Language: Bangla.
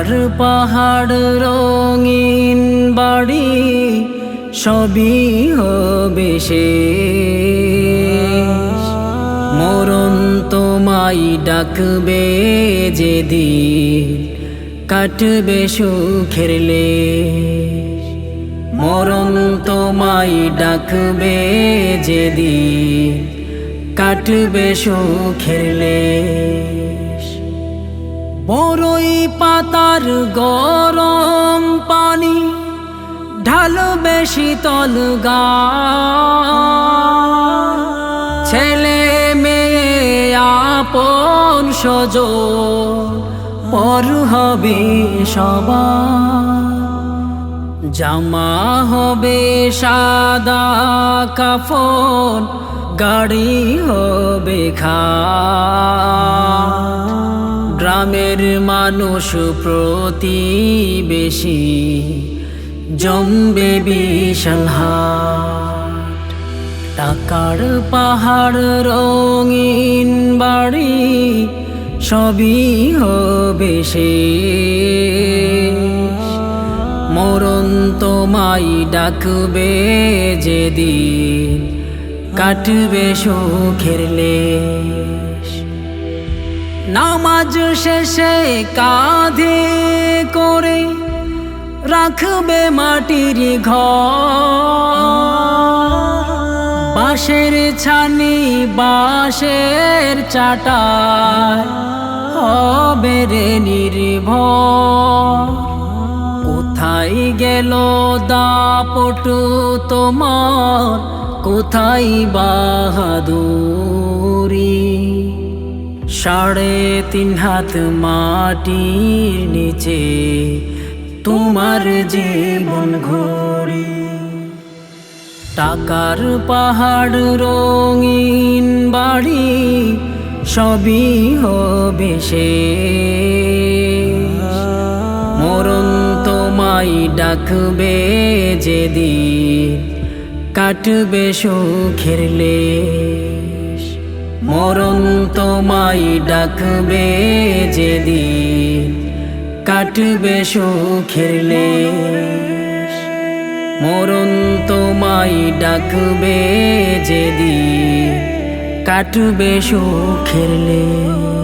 টাকার পাহাড় রঙিন বাড়ি সবই হবে শেষ। মরণ তোমায় ডাকবে যেদিন কাটবে সুখের লেশ। মরণ তোমায় ডাকবে যেদিন কাটবে সুখের লেশ। বড়ই পাতার গরম পানি ঢালবে শীতল গায়ে। ছেলে মেয়ে আপন স্বজন পর হবে সবার। জামা হবে সাদা কাফন, গাড়ি হবে খাট। গ্রামের মানুষ প্রতিবেশী জমবে বিশাল হাট। টাকার পাহাড় রঙিন বাড়ি সবই হবে শেষ। মরণ তোমায় ডাকবে যেদিন কাটবে সুখের লেশ। নামাজ শেষে কাঁধে করে রাখবে মাটির ঘর। বাঁশের ছানি বাঁশের চাটায় হবে রে নির্ভর। কোথায় গেল দাপট তোমার, কোথায় বাহাদুরি? 3.5 হাত মাটির নিচে তোমার জীবন ঘড়ি। টাকার পাহাড় রঙিন বাড়ি সবই হবে শেষ। মরণ তোমায় ডাকবে যেদিন কাটবে সুখের লেশ। মরণ তোমায় ডাকবে যেদিন কাটবে সুখের লেশ। মরণ তোমায় ডাকবে যেদিন কাটবে সুখের লেশ।